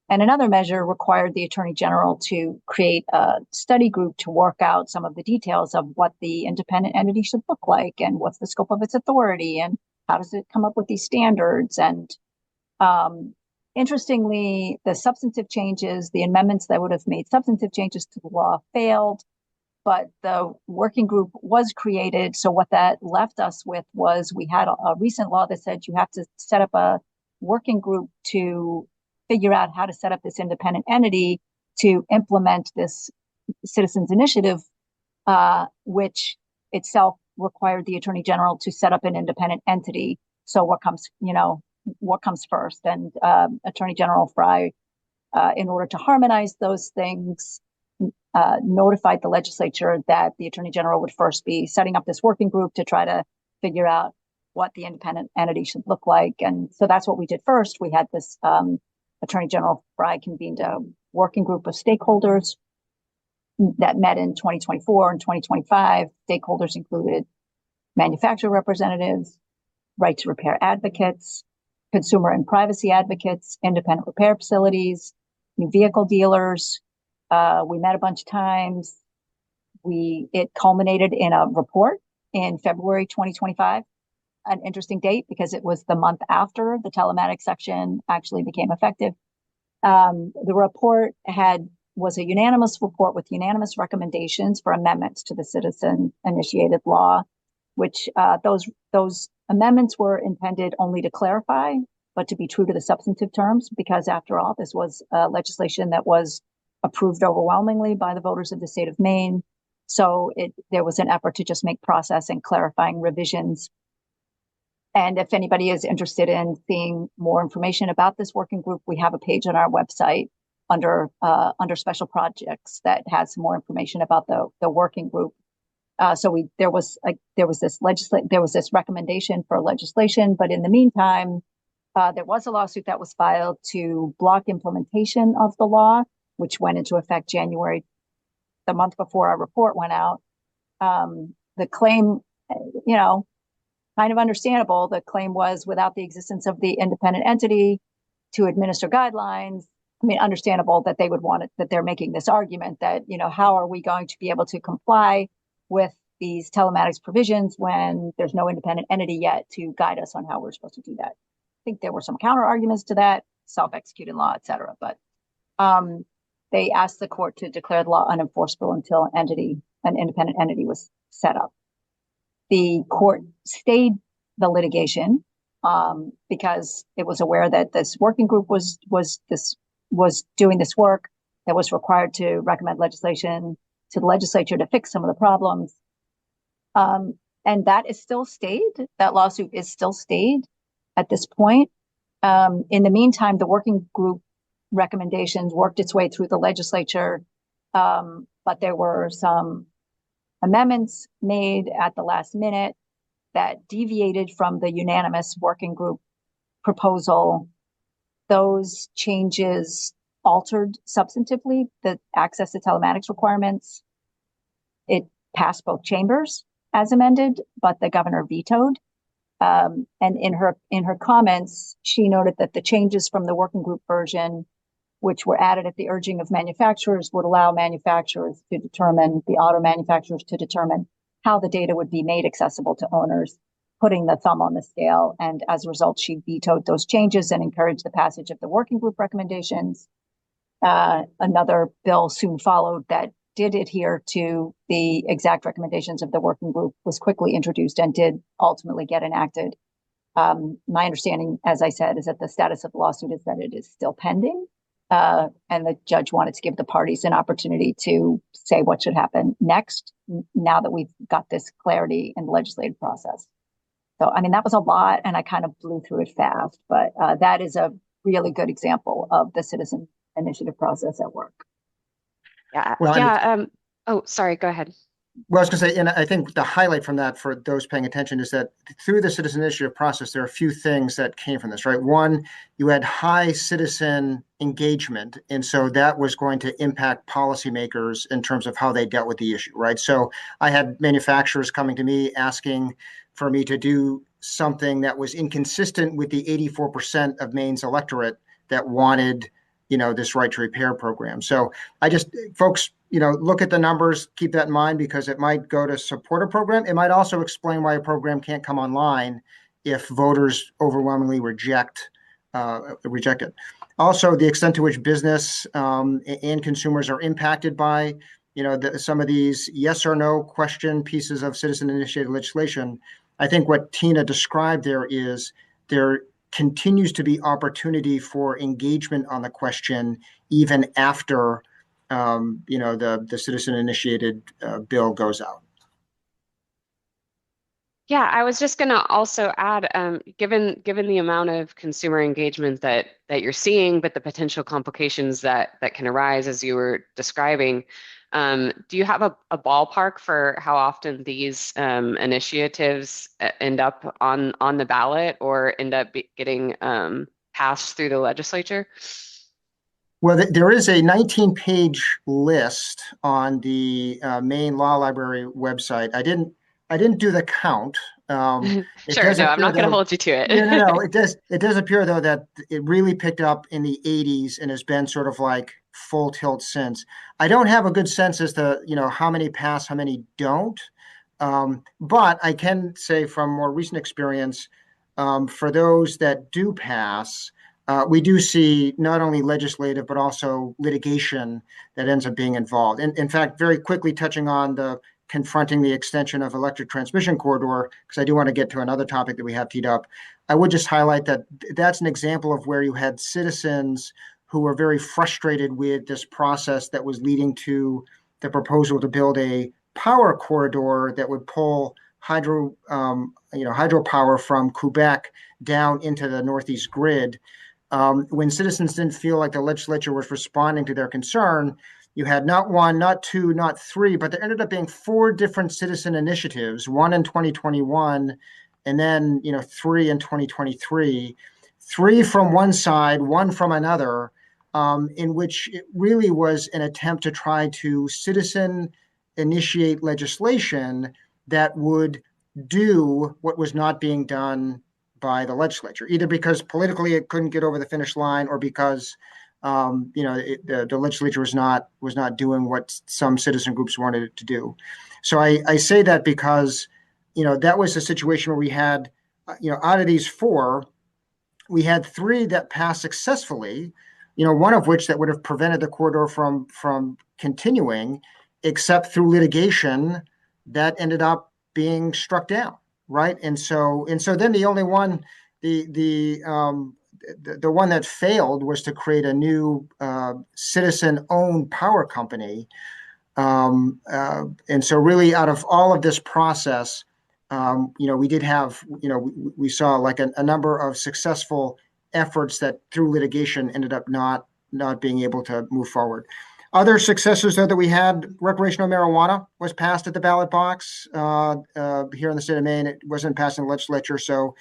And another measure required the Attorney General to create a study group to work out some of the details of what the independent entity should look like and what's the scope of its authority and how does it come up with these standards. And interestingly, the substantive changes, the amendments that would have made substantive changes to the law failed, but the working group was created. So what that left us with was we had a recent law that said you have to set up a working group to figure out how to set up this independent entity to implement this citizens initiative, which itself required the Attorney General to set up an independent entity. So what comes first? And Attorney General Frey, in order to harmonize those things, notified the legislature that the Attorney General would first be setting up this working group to try to figure out what the independent entity should look like. And so that's what we did first. We had this Attorney General Drye convened a working group of stakeholders that met in 2024 and 2025. Stakeholders included manufacturer representatives, right to repair advocates, consumer and privacy advocates, independent repair facilities, new vehicle dealers. We met a bunch of times. It culminated in a report in February 2025, an interesting date because it was the month after the telematics section actually became effective. The report was a unanimous report with unanimous recommendations for amendments to the citizen-initiated law, which those amendments were intended only to clarify, but to be true to the substantive terms, because after all, this was legislation that was approved overwhelmingly by the voters of the state of Maine. So there was an effort to just make process and clarifying revisions. And if anybody is interested in seeing more information about this working group, we have a page on our website under special projects that had some more information about the working group. So there was this recommendation for legislation, but in the meantime, there was a lawsuit that was filed to block implementation of the law, which went into effect January, the month before our report went out. The claim, kind of understandable. The claim was without the existence of the independent entity to administer guidelines. I mean, understandable that they would want it, that they're making this argument that, how are we going to be able to comply with these telematics provisions when there's no independent entity yet to guide us on how we're supposed to do that. I think there were some counter arguments to that, self-executing law, et cetera. But they asked the court to declare the law unenforceable until an independent entity was set up. The court stayed the litigation because it was aware that this working group was doing this work that was required to recommend legislation to the legislature to fix some of the problems. And that is still stayed. That lawsuit is still stayed at this point. In the meantime, the working group recommendations worked its way through the legislature, but there were some amendments made at the last minute that deviated from the unanimous working group proposal. Those changes altered substantively the access to telematics requirements. It passed both chambers as amended, but the governor vetoed. And in her comments, she noted that the changes from the working group version, which were added at the urging of manufacturers, would allow the auto manufacturers to determine how the data would be made accessible to owners, putting the thumb on the scale. And as a result, she vetoed those changes and encouraged the passage of the working group recommendations. Another bill soon followed that did adhere to the exact recommendations of the working group, was quickly introduced and did ultimately get enacted. My understanding, as I said, is that the status of the lawsuit is that it is still pending. And the judge wanted to give the parties an opportunity to say what should happen next, now that we've got this clarity in the legislative process. So, I mean, that was a lot, and I kind of blew through it fast, but that is a really good example of the citizen initiative process at work. Yeah. Well, Yeah. Oh, sorry. Go ahead. Well, I was going to say, and I think the highlight from that for those paying attention is that through the citizen initiative process, there are a few things that came from this, right? One, you had high citizen engagement, and so that was going to impact policymakers in terms of how they dealt with the issue, right? So I had manufacturers coming to me asking for me to do something that was inconsistent with the 84% of Maine's electorate that wanted, this right to repair program. So folks, look at the numbers, keep that in mind, because it might go to support a program. It might also explain why a program can't come online if voters overwhelmingly reject it. Also, the extent to which business and consumers are impacted by, some of these yes or no question pieces of citizen-initiated legislation. I think what Tina described there is there continues to be opportunity for engagement on the question even after the citizen-initiated bill goes out. Yeah, I was just going to also add, given the amount of consumer engagement that you're seeing, but the potential complications that can arise as you were describing, do you have a ballpark for how often these initiatives end up on the ballot or end up getting passed through the legislature? Well, there is a 19-page list on the Maine Law Library website. I didn't do the count. Sure, no, I'm not going to hold you to it. No. It does appear, though, that it really picked up in the 80s and has been sort of like full tilt since. I don't have a good sense as to, how many pass, how many don't. But I can say from more recent experience, for those that do pass, we do see not only legislative, but also litigation that ends up being involved. And in fact, very quickly touching on confronting the extension of electric transmission corridor, because I do want to get to another topic that we have teed up. I would just highlight that that's an example of where you had citizens who were very frustrated with this process that was leading to the proposal to build a power corridor that would pull hydropower from Quebec down into the Northeast grid. when citizens didn't feel like the legislature was responding to their concern, you had not one, not two, not three, but there ended up being 4 different citizen initiatives, one in 2021, and then, 3 in 2023, 3 from one side, one from another, in which it really was an attempt to try to citizen initiate legislation that would do what was not being done by the legislature, either because politically it couldn't get over the finish line, or because the legislature was not doing what some citizen groups wanted it to do. So I say that because that was a situation where we had out of these 4, we had 3 that passed successfully. One of which that would have prevented the corridor from continuing, except through litigation that ended up being struck down, right? And so then the only one, the one that failed was to create a new citizen-owned power company. And so really out of all of this process, we did have, we saw like a number of successful efforts that through litigation ended up not being able to move forward. Other successes that we had, recreational marijuana was passed at the ballot box here in the state of Maine. It wasn't passed in the legislature, so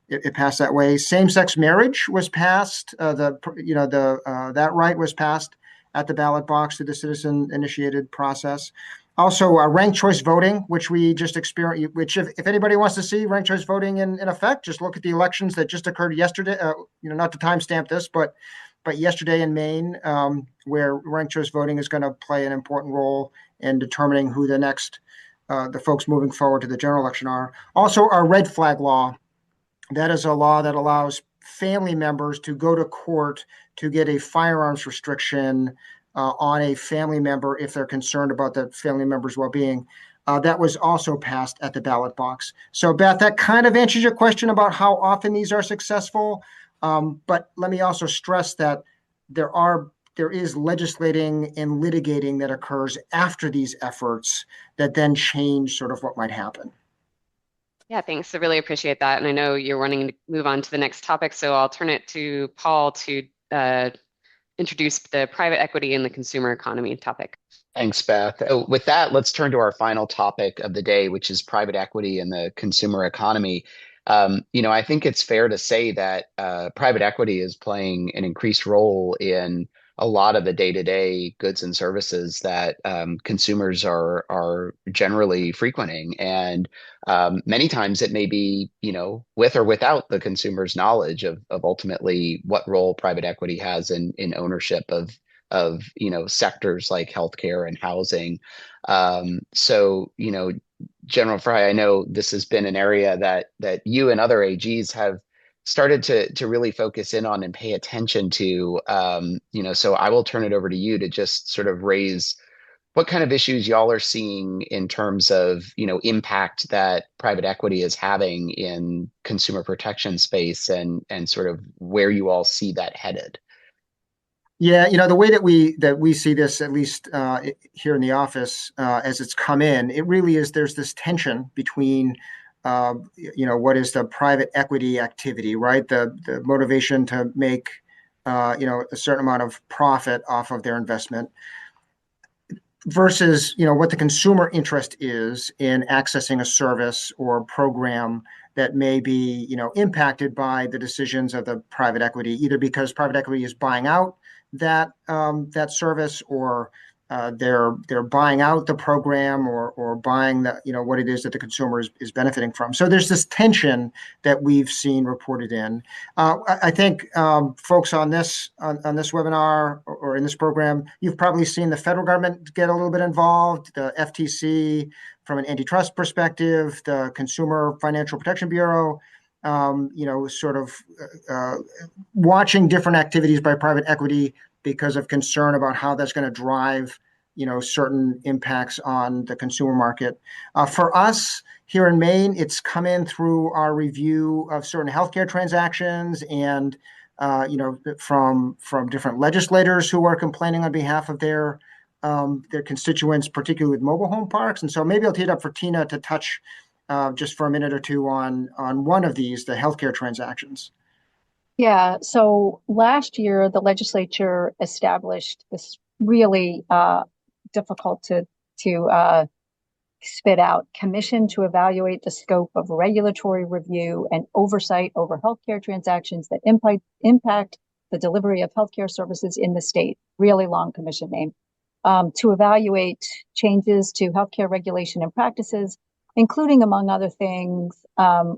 it passed that way. Same-sex marriage was passed. That right was passed at the ballot box through the citizen-initiated process. Also, ranked choice voting, which we just experienced. Which, if anybody wants to see ranked choice voting in effect, just look at the elections that just occurred yesterday. Not to timestamp this, but yesterday in Maine, where ranked choice voting is going to play an important role in determining who the next the folks moving forward to the general election are. Also, our red flag law. That is a law that allows family members to go to court to get a firearms restriction on a family member if they're concerned about the family member's well-being. That was also passed at the ballot box. So, Beth, that kind of answers your question about how often these are successful. But let me also stress that there is legislating and litigating that occurs after these efforts that then change sort of what might happen. Yeah, thanks. I really appreciate that. And I know you're wanting to move on to the next topic, so I'll turn it to Paul to introduce the private equity and the consumer economy topic. Thanks, Beth. With that, let's turn to our final topic of the day, which is private equity and the consumer economy. I think it's fair to say that private equity is playing an increased role in a lot of the day-to-day goods and services that consumers are generally frequenting. And many times it may be, with or without the consumer's knowledge of ultimately what role private equity has in ownership of sectors like healthcare and housing. So General Frey, I know this has been an area that you and other AGs have started to really focus in on and pay attention to. So I will turn it over to you to just sort of raise what kind of issues y'all are seeing in terms of impact that private equity is having in consumer protection space, and sort of where you all see that headed. Yeah, the way that we see this, at least here in the office, as it's come in, it really is, there's this tension between, what is the private equity activity, right? The motivation to make, a certain amount of profit off of their investment versus, what the consumer interest is in accessing a service or program that may be, impacted by the decisions of the private equity, either because private equity is buying out that service, or they're buying out the program, or buying the what it is that the consumer is benefiting from. So there's this tension that we've seen reported in. I think folks on this webinar or in this program, you've probably seen the federal government get a little bit involved, the FTC from an antitrust perspective, the Consumer Financial Protection Bureau. Sort of watching different activities by private equity because of concern about how that's going to drive, certain impacts on the consumer market. For us here in Maine, it's come in through our review of certain healthcare transactions, and from different legislators who are complaining on behalf of their constituents, particularly with mobile home parks. And so maybe I'll tee it up for Tina to touch just for a minute or two on one of these, the healthcare transactions. Yeah, so last year the legislature established this really difficult to spit out commission to evaluate the scope of regulatory review and oversight over healthcare transactions that impact the delivery of healthcare services in the state. Really long commission name. To evaluate changes to healthcare regulation and practices, including, among other things,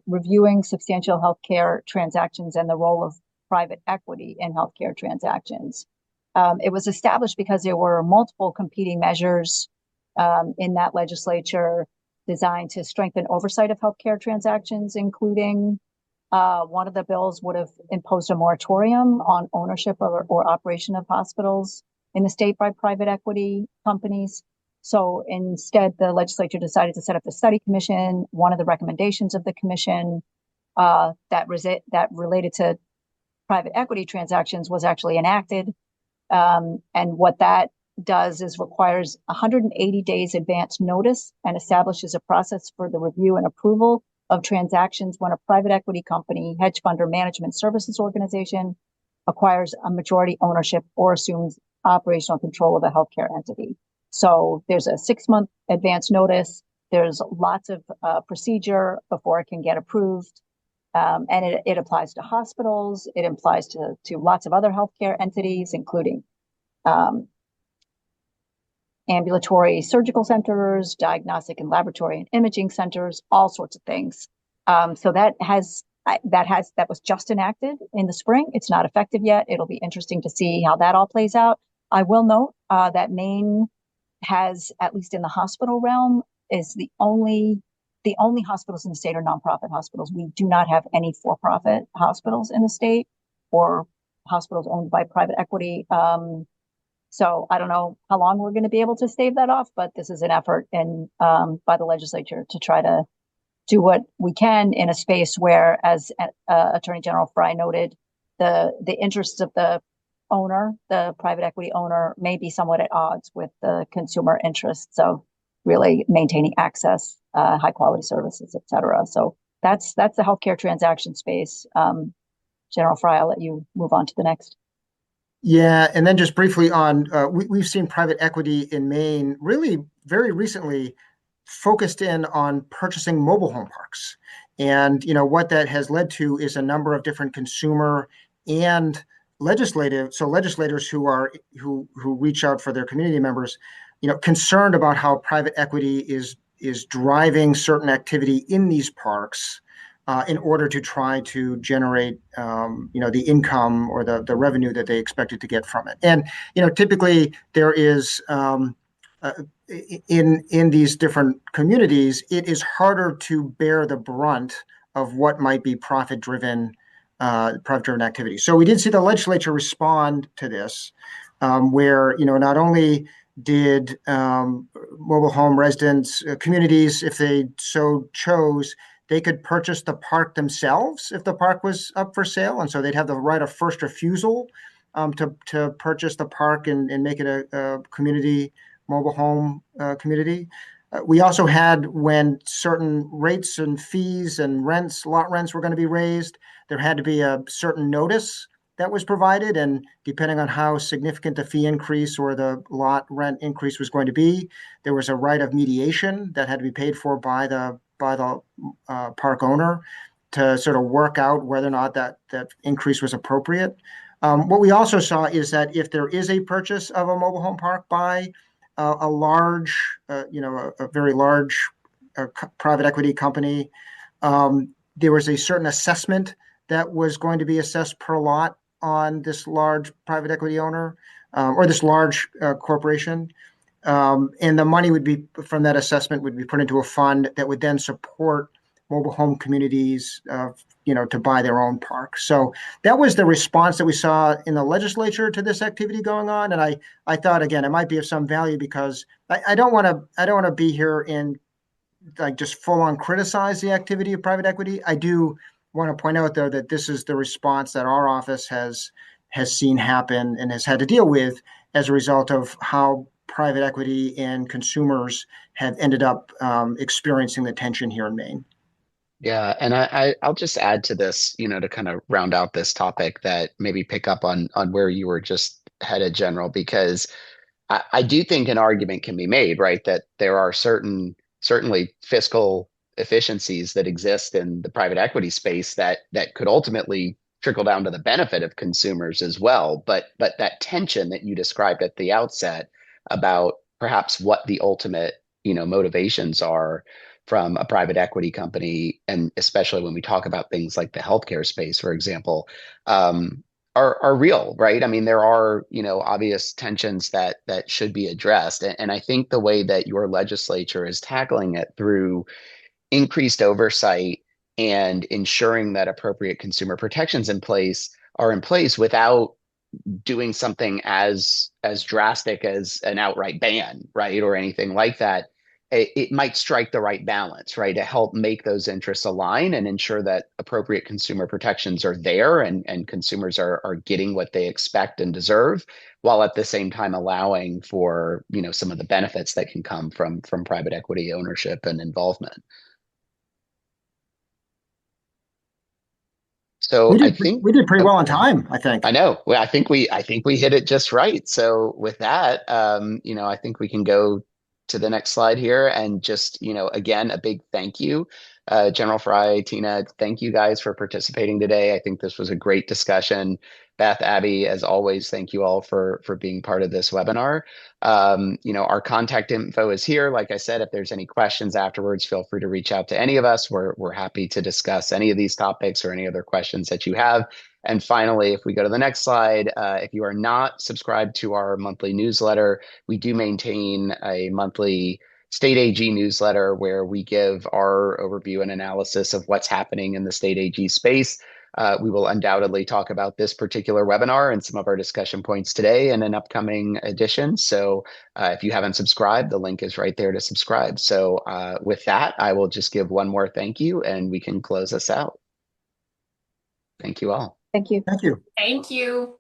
reviewing substantial healthcare transactions and the role of private equity in healthcare transactions. It was established because there were multiple competing measures in that legislature designed to strengthen oversight of healthcare transactions, including one of the bills would have imposed a moratorium on ownership or operation of hospitals in the state by private equity companies. So instead, the legislature decided to set up the study commission. One of the recommendations of the commission that related to private equity transactions was actually enacted. And what that does is requires 180 days advance notice and establishes a process for the review and approval of transactions when a private equity company, hedge fund, or management services organization acquires a majority ownership or assumes operational control of a healthcare entity. So there's a 6-month advance notice. There's lots of procedure before it can get approved. And it applies to hospitals. It applies to lots of other healthcare entities, including ambulatory surgical centers, diagnostic and laboratory and imaging centers, all sorts of things. So that was just enacted in the spring. It's not effective yet. It'll be interesting to see how that all plays out. I will note that Maine has, at least in the hospital realm, is the only hospitals in the state are nonprofit hospitals. We do not have any for-profit hospitals in the state or hospitals owned by private equity. So I don't know how long we're going to be able to stave that off, but this is an effort by the legislature to try to do what we can in a space where, as Attorney General Frey noted, the interests of the owner, the private equity owner, may be somewhat at odds with the consumer interests of really maintaining access, high quality services, et cetera. So that's the healthcare transaction space. General Frey, I'll let you move on to the next. Yeah, and then just briefly on, we've seen private equity in Maine really very recently focused in on purchasing mobile home parks. And what that has led to is a number of different consumer and legislators who reach out for their community members, concerned about how private equity is driving certain activity in these parks in order to try to generate, the income or the revenue that they expected to get from it. And, typically there is, in these different communities, it is harder to bear the brunt of what might be profit-driven activity. So we did see the legislature respond to this, where, not only did mobile home residents, communities, if they so chose, they could purchase the park themselves if the park was up for sale. And so they'd have the right of first refusal to purchase the park and make it a community mobile home community. We also had, when certain rates and fees and lot rents were going to be raised, there had to be a certain notice that was provided. And depending on how significant the fee increase or the lot rent increase was going to be, there was a right of mediation that had to be paid for by the park owner to sort of work out whether or not that increase was appropriate. What we also saw is that if there is a purchase of a mobile home park by a very large private equity company, there was a certain assessment that was going to be assessed per lot on this large private equity owner or this large corporation. And the money from that assessment would be put into a fund that would then support mobile home communities, to buy their own park. So that was the response that we saw in the legislature to this activity going on. And I thought, again, it might be of some value because I don't want to be here and just full on criticize the activity of private equity. I do want to point out, though, that this is the response that our office has seen happen and has had to deal with as a result of how private equity and consumers have ended up experiencing the tension here in Maine. Yeah, and I'll just add to this, to kind of round out this topic, that maybe pick up on where you were just headed, General, because I do think an argument can be made, right, that there are certainly fiscal efficiencies that exist in the private equity space that could ultimately trickle down to the benefit of consumers as well. But that tension that you described at the outset about perhaps what the ultimate, motivations are from a private equity company, and especially when we talk about things like the healthcare space, for example, are real, right? I mean, there are, obvious tensions that should be addressed. And I think the way that your legislature is tackling it through increased oversight and ensuring that appropriate consumer protections are in place without doing something as drastic as an outright ban, right, or anything like that. It might strike the right balance, right, to help make those interests align and ensure that appropriate consumer protections are there, and consumers are getting what they expect and deserve, while at the same time allowing for, some of the benefits that can come from private equity ownership and involvement. So We I did think, we did pretty oh, well on time, I think. I know. Well, I think we hit it just right. So with that, I think we can go to the next slide here, and just, again, a big thank you, General Frey, Tina. Thank you guys for participating today. I think this was a great discussion. Beth, Abby, as always, thank you all for being part of this webinar. Our contact info is here. Like I said, if there's any questions afterwards, feel free to reach out to any of us. We're happy to discuss any of these topics or any other questions that you have. And finally, if we go to the next slide, if you are not subscribed to our monthly newsletter, we do maintain a monthly state AG newsletter where we give our overview and analysis of what's happening in the state AG space. We will undoubtedly talk about this particular webinar and some of our discussion points today in an upcoming edition. So if you haven't subscribed, the link is right there to subscribe. So with that, I will just give one more thank you, and we can close us out. Thank you all. Thank you. Thank you. Thank you.